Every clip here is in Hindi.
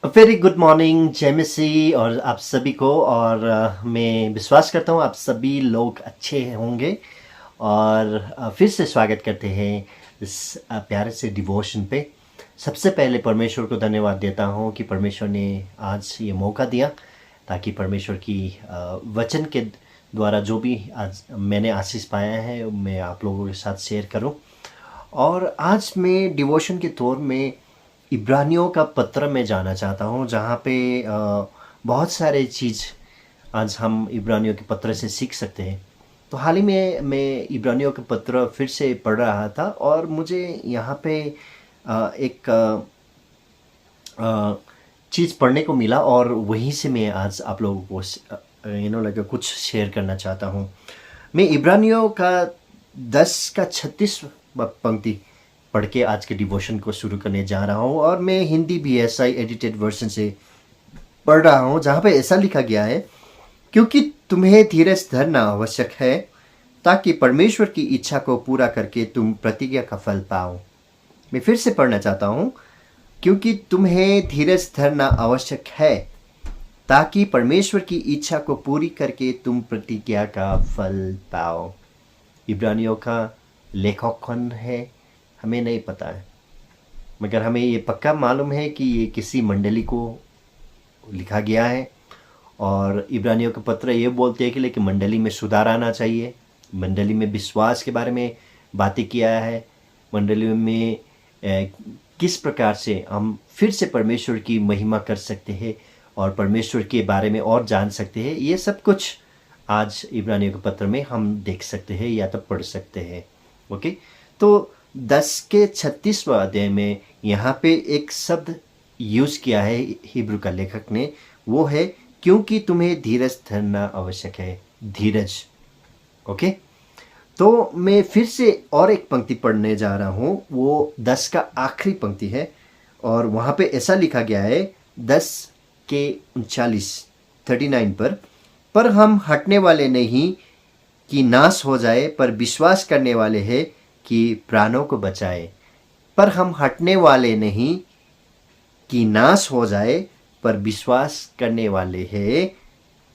वेरी गुड मॉर्निंग जेमिसी और आप सभी को। और मैं विश्वास करता हूँ आप सभी लोग अच्छे होंगे। और फिर से स्वागत करते हैं इस प्यारे से डिवोशन पे। सबसे पहले परमेश्वर को धन्यवाद देता हूँ कि परमेश्वर ने आज ये मौका दिया ताकि परमेश्वर की वचन के द्वारा जो भी आज मैंने आशीष पाया है मैं आप लोगों के साथ शेयर करूँ। और आज मैं डिवोशन के तौर में इब्रानियों का पत्र में जाना चाहता हूँ, जहाँ पे बहुत सारे चीज़ आज हम इब्रानियों के पत्र से सीख सकते हैं। तो हाल ही में मैं इब्रानियों के पत्र फिर से पढ़ रहा था और मुझे यहाँ पे एक चीज़ पढ़ने को मिला और वहीं से मैं आज आप लोगों को लगा कुछ शेयर करना चाहता हूँ। मैं इब्रानियों का 10 का 36 पंक्ति पढ़ के आज के डिवोशन को शुरू करने जा रहा हूँ। और मैं हिंदी BSI एडिटेड वर्जन से पढ़ रहा हूँ, जहाँ पे ऐसा लिखा गया है, क्योंकि तुम्हें धीरज धरना आवश्यक है ताकि परमेश्वर की इच्छा को पूरा करके तुम प्रतिज्ञा का फल पाओ। मैं फिर से पढ़ना चाहता हूँ, क्योंकि तुम्हें धीरज धरना आवश्यक है ताकि परमेश्वर की इच्छा को पूरी करके तुम प्रतिज्ञा का फल पाओ। इब्रानियों का लेखक कौन है हमें नहीं पता है, मगर हमें ये पक्का मालूम है कि ये किसी मंडली को लिखा गया है। और इब्रानियों का पत्र ये बोलते हैं कि लेकिन मंडली में सुधार आना चाहिए, मंडली में विश्वास के बारे में बातें किया है, मंडली में किस प्रकार से हम फिर से परमेश्वर की महिमा कर सकते हैं और परमेश्वर के बारे में और जान सकते हैं। ये सब कुछ आज इब्रानियों के पत्र में हम देख सकते हैं या तो पढ़ सकते हैं। ओके, तो 10 के 36वां अध्याय में यहाँ पे एक शब्द यूज़ किया है हिब्रू का लेखक ने, वो है क्योंकि तुम्हें धीरज धरना आवश्यक है। धीरज। ओके, तो मैं फिर से और एक पंक्ति पढ़ने जा रहा हूँ, वो 10 का आखिरी पंक्ति है और वहाँ पे ऐसा लिखा गया है 10 के 39 पर हम हटने वाले नहीं कि नाश हो जाए, पर विश्वास करने वाले हैं कि प्राणों को बचाए। पर हम हटने वाले नहीं कि नाश हो जाए, पर विश्वास करने वाले हैं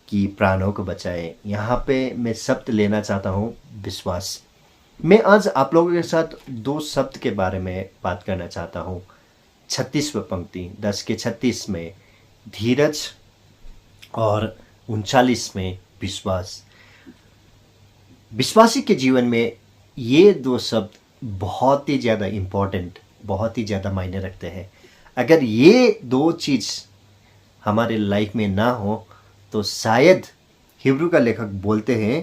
कि प्राणों को बचाए। यहाँ पे मैं शब्द लेना चाहता हूँ, विश्वास। मैं आज आप लोगों के साथ दो शब्द के बारे में बात करना चाहता हूँ। 36वां पंक्ति 10 के 36 में धीरज और 39 में विश्वास। विश्वासी के जीवन में ये दो शब्द बहुत ही ज़्यादा इम्पोर्टेंट, बहुत ही ज़्यादा मायने रखते हैं। अगर ये दो चीज़ हमारे लाइफ में ना हो तो शायद हिब्रू का लेखक बोलते हैं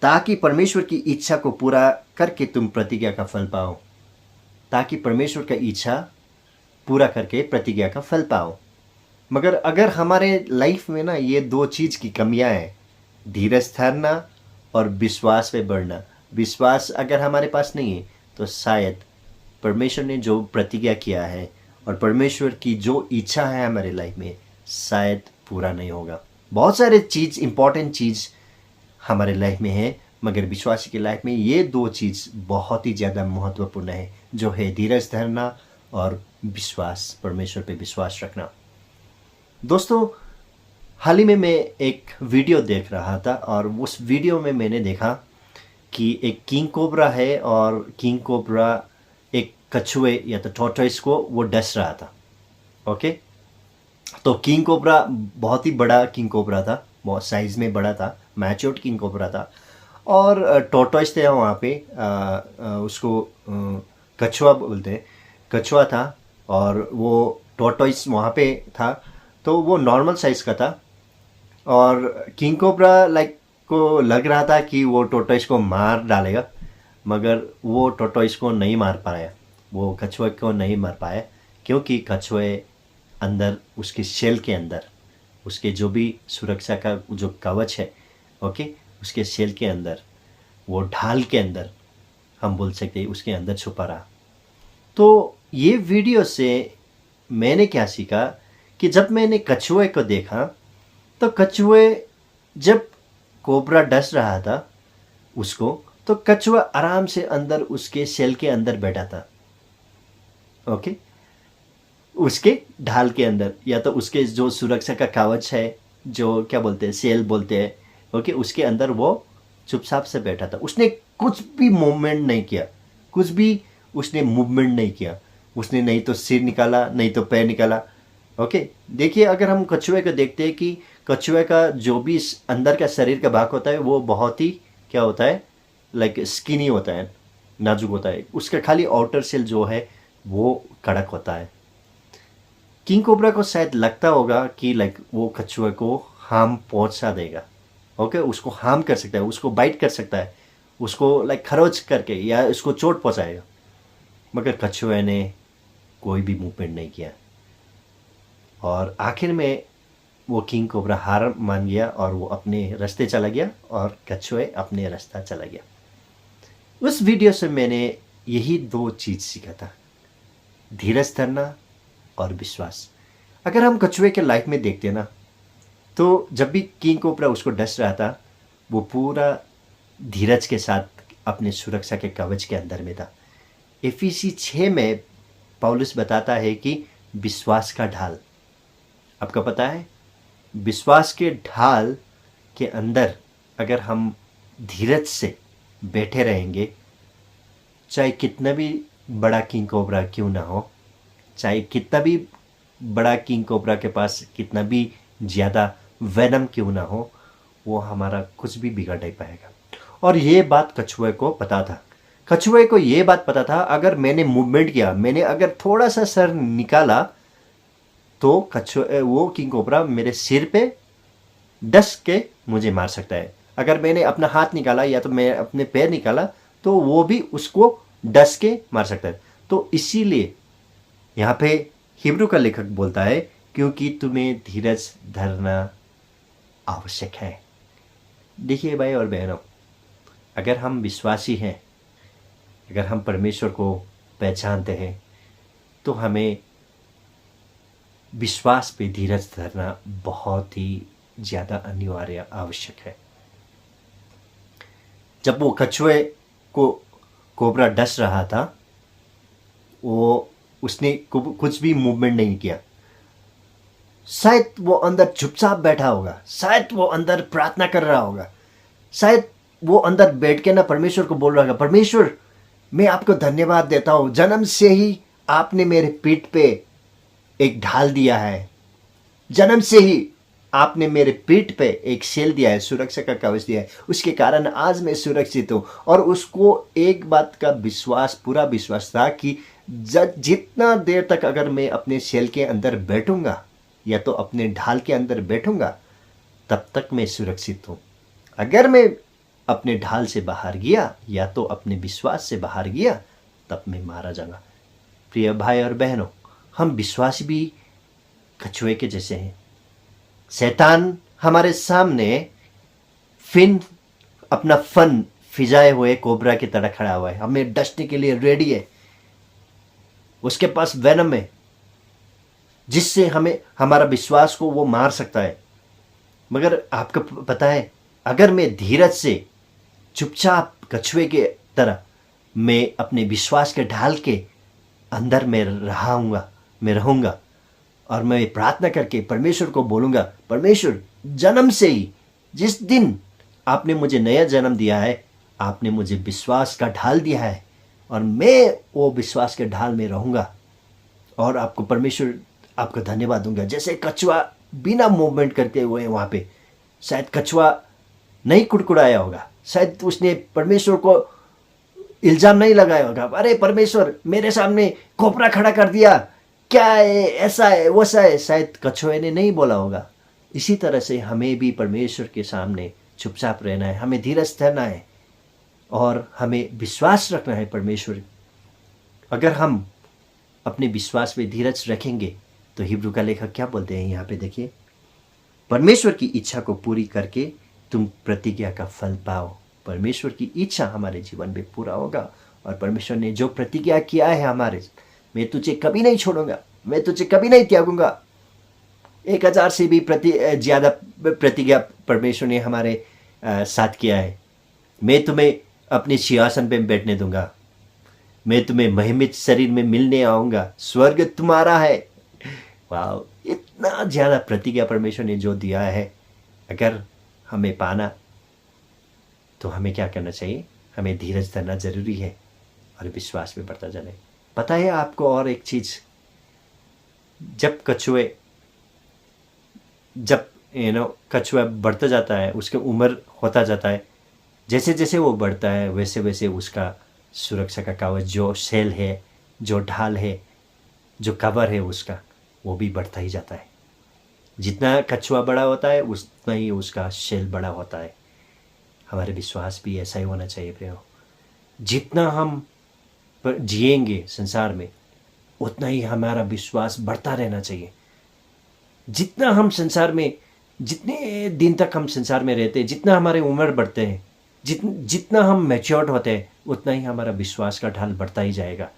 ताकि परमेश्वर की इच्छा को पूरा करके तुम प्रतिज्ञा का फल पाओ। ताकि परमेश्वर का इच्छा पूरा करके प्रतिज्ञा का फल पाओ। मगर अगर हमारे लाइफ में ना ये दो चीज़ की कमियां हैं, धीरज धरना और विश्वास पे बढ़ना, विश्वास अगर हमारे पास नहीं है तो शायद परमेश्वर ने जो प्रतिज्ञा किया है और परमेश्वर की जो इच्छा है हमारे लाइफ में शायद पूरा नहीं होगा। बहुत सारे चीज़, इम्पॉर्टेंट चीज़ हमारे लाइफ में है, मगर विश्वासी की लाइफ में ये दो चीज़ बहुत ही ज़्यादा महत्वपूर्ण है, जो है धीरज धरना और विश्वास, परमेश्वर पे विश्वास रखना। दोस्तों, हाल ही में मैं एक वीडियो देख रहा था और उस वीडियो में मैंने देखा कि एक किंग कोबरा है और किंग कोबरा एक कछुए या तो टॉर्टोइस को वो डस रहा था। ओके, तो किंग कोबरा बहुत ही बड़ा किंग कोबरा था, बहुत साइज में बड़ा था, मैच्योर्ड किंग कोबरा था। और टॉर्टोइस थे वहाँ पे, उसको कछुआ बोलते हैं, कछुआ था। और वो टॉर्टोइस वहाँ पे था, तो वो नॉर्मल साइज़ का था। और किंग कोबरा को लग रहा था कि वो टॉर्टोइस को मार डालेगा, मगर वो टॉर्टोइस को नहीं मार पाया, वो कछुए को नहीं मार पाया, क्योंकि कछुए अंदर, उसके शेल के अंदर, उसके जो भी सुरक्षा का जो कवच है, ओके, उसके शेल के अंदर, वो ढाल के अंदर हम बोल सकते हैं, उसके अंदर छुपा रहा। तो ये वीडियो से मैंने क्या सीखा कि जब मैंने कछुए को देखा तो कछुए, जब कोबरा डस रहा था उसको, तो कछुआ आराम से अंदर उसके शेल के अंदर बैठा था। ओके, उसके ढाल के अंदर, या तो उसके जो सुरक्षा का कवच है, जो क्या बोलते हैं, सेल बोलते हैं, ओके, उसके अंदर वो चुपचाप से बैठा था। उसने कुछ भी मूवमेंट नहीं किया, कुछ भी उसने मूवमेंट नहीं किया। उसने नहीं तो सिर निकाला, नहीं तो पैर निकाला। ओके, देखिए अगर हम कछुए को देखते हैं कि कछुए का जो भी अंदर का शरीर का भाग होता है वो बहुत ही क्या होता है, लाइक स्किनी होता है, नाजुक होता है। उसका खाली आउटर सेल जो है वो कड़क होता है। किंग कोबरा को शायद लगता होगा कि लाइक वो कछुए को हार्म पहुंचा देगा, ओके, उसको हार्म कर सकता है, उसको बाइट कर सकता है, उसको लाइक खरोच करके या उसको चोट पहुंचाएगा। मगर कछुए ने कोई भी मूवमेंट नहीं किया और आखिर में वो किंग कोबरा हार मान गया और वो अपने रास्ते चला गया और कछुए अपने रास्ता चला गया। उस वीडियो से मैंने यही दो चीज़ सीखा था, धीरज धरना और विश्वास। अगर हम कछुए के लाइफ में देखते ना, तो जब भी किंग कोबरा उसको डस रहा था, वो पूरा धीरज के साथ अपने सुरक्षा के कवच के अंदर में था। एफिसी 6 में पौलुस बताता है कि विश्वास का ढाल, आपको पता है, विश्वास के ढाल के अंदर अगर हम धीरज से बैठे रहेंगे, चाहे कितना भी बड़ा किंग कोबरा क्यों ना हो, चाहे कितना भी बड़ा किंग कोबरा के पास कितना भी ज़्यादा वेनम क्यों ना हो, वो हमारा कुछ भी बिगाड़ नहीं पाएगा। और ये बात कछुए को पता था। कछुए को ये बात पता था, अगर मैंने मूवमेंट किया, मैंने अगर थोड़ा सा सर निकाला, तो कछुए वो किंग कोबरा मेरे सिर पे डस के मुझे मार सकता है। अगर मैंने अपना हाथ निकाला या तो मैं अपने पैर निकाला, तो वो भी उसको डस के मार सकता है। तो इसीलिए यहाँ पे हिब्रू का लेखक बोलता है, क्योंकि तुम्हें धीरज धरना आवश्यक है। देखिए भाई और बहनों, अगर हम विश्वासी हैं, अगर हम परमेश्वर को पहचानते हैं, तो हमें विश्वास पे धीरज धरना बहुत ही ज़्यादा अनिवार्य आवश्यक है। जब वो कछुए को कोबरा डस रहा था, वो उसने कुछ भी मूवमेंट नहीं किया। शायद वो अंदर चुपचाप बैठा होगा, शायद वो अंदर प्रार्थना कर रहा होगा, शायद वो अंदर बैठ के ना परमेश्वर को बोल रहा होगा, परमेश्वर मैं आपको धन्यवाद देता हूँ, जन्म से ही आपने मेरे पीठ पे एक ढाल दिया है, जन्म से ही आपने मेरे पीठ पे एक सेल दिया है, सुरक्षा का कवच दिया है, उसके कारण आज मैं सुरक्षित हूँ। और उसको एक बात का विश्वास, पूरा विश्वास था कि जितना देर तक अगर मैं अपने सेल के अंदर बैठूंगा या तो अपने ढाल के अंदर बैठूंगा, तब तक मैं सुरक्षित हूँ। अगर मैं अपने ढाल से बाहर गया या तो अपने विश्वास से बाहर गया, तब मैं मारा जाऊंगा। प्रिय भाई और बहनों, हम विश्वास भी कछुए के जैसे हैं। शैतान हमारे सामने अपना फन फिजाए हुए कोबरा की तरह खड़ा हुआ है, हमें डसने के लिए रेडी है। उसके पास वेनम है जिससे हमें हमारा विश्वास को वो मार सकता है। मगर आपको पता है, अगर मैं धीरज से चुपचाप कछुए के तरह मैं अपने विश्वास के ढाल के अंदर में रहूंगा और मैं प्रार्थना करके परमेश्वर को बोलूंगा, परमेश्वर जन्म से ही जिस दिन आपने मुझे नया जन्म दिया है, आपने मुझे विश्वास का ढाल दिया है और मैं वो विश्वास के ढाल में रहूंगा और आपको परमेश्वर आपका धन्यवाद दूंगा। जैसे कछुआ बिना मूवमेंट करते हुए वहाँ पे, शायद कछुआ नहीं कुड़कुड़ाया होगा, शायद उसने परमेश्वर को इल्ज़ाम नहीं लगाया होगा, अरे परमेश्वर मेरे सामने कोबरा खड़ा कर दिया, क्या है, ऐसा है वैसा है, शायद कछुए ने नहीं बोला होगा। इसी तरह से हमें भी परमेश्वर के सामने चुपचाप रहना है, हमें धीरज धरना है और हमें विश्वास रखना है परमेश्वर। अगर हम अपने विश्वास में धीरज रखेंगे तो हिब्रू का लेखक क्या बोलते हैं यहाँ पे देखिए, परमेश्वर की इच्छा को पूरी करके तुम प्रतिज्ञा का फल पाओ। परमेश्वर की इच्छा हमारे जीवन में पूरा होगा और परमेश्वर ने जो प्रतिज्ञा किया है हमारे, मैं तुझे कभी नहीं छोड़ूंगा, मैं तुझे कभी नहीं त्यागूंगा। 1000 से भी ज़्यादा प्रतिज्ञा परमेश्वर ने हमारे साथ किया है। मैं तुम्हें अपने सिंहासन पे बैठने दूंगा, मैं तुम्हें महिमित शरीर में मिलने आऊँगा, स्वर्ग तुम्हारा है, वाह, इतना ज़्यादा प्रतिज्ञा परमेश्वर ने जो दिया है, अगर हमें पाना तो हमें क्या करना चाहिए? हमें धीरज धरना ज़रूरी है और विश्वास में बढ़ता जाना है। पता है आपको और एक चीज़, जब कछुआ बढ़ता जाता है, उसकी उम्र होता जाता है, जैसे जैसे वो बढ़ता है वैसे वैसे उसका सुरक्षा का कवच, जो सेल है, जो ढाल है, जो कवर है उसका, वो भी बढ़ता ही जाता है। जितना कछुआ बड़ा होता है उतना ही उसका सेल बड़ा होता है। हमारे विश्वास भी ऐसा ही होना चाहिए प्रियो। जितना हम जिएंगे संसार में उतना ही हमारा विश्वास बढ़ता रहना चाहिए। जितना हम संसार में, जितने दिन तक हम संसार में रहते हैं, जितना हमारे उम्र बढ़ते हैं, जितना हम मैच्योर्ड होते हैं, उतना ही हमारा विश्वास का ढाल बढ़ता ही जाएगा।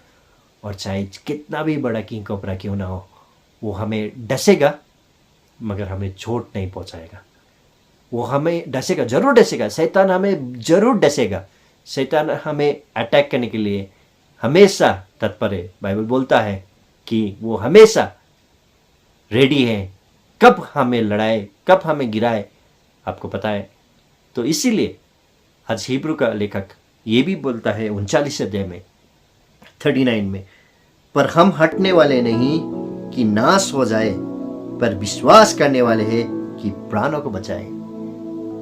और चाहे कितना भी बड़ा किंग कोबरा क्यों ना हो, वो हमें डसेगा मगर हमें चोट नहीं पहुंचाएगा। वो हमें डसेगा, जरूर डसेगा, शैतान हमें जरूर डसेगा। शैतान हमें अटैक करने के लिए हमेशा तत्पर है। बाइबल बोलता है कि वो हमेशा रेडी है, कब हमें लड़ाए, कब हमें गिराए, आपको पता है। तो इसीलिए आज हिब्रू का लेखक ये भी बोलता है 39 अध्याय में 39 में, पर हम हटने वाले नहीं कि नाश हो जाए, पर विश्वास करने वाले हैं कि प्राणों को बचाए।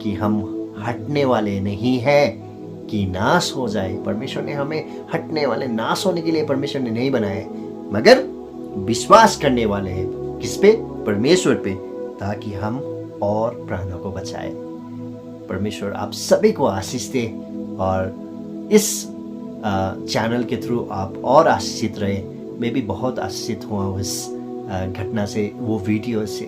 कि हम हटने वाले नहीं है कि नाश हो जाए। परमेश्वर ने हमें हटने वाले, नाश होने के लिए परमेश्वर ने नहीं बनाया, मगर विश्वास करने वाले हैं। किस पे? परमेश्वर पे, ताकि हम और प्राणों को बचाए। परमेश्वर आप सभी को आशीष दे और इस चैनल के थ्रू आप और आशीषित रहे। मैं भी बहुत आशीषित हुआ हूँ इस घटना से, वो वीडियो से,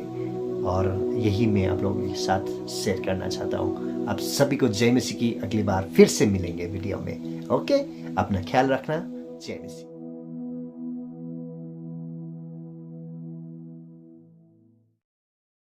और यही मैं आप लोगों के साथ शेयर करना चाहता हूँ। आप सभी को जय मसीह की। अगली बार फिर से मिलेंगे वीडियो में। ओके, अपना ख्याल रखना। जय मसीह।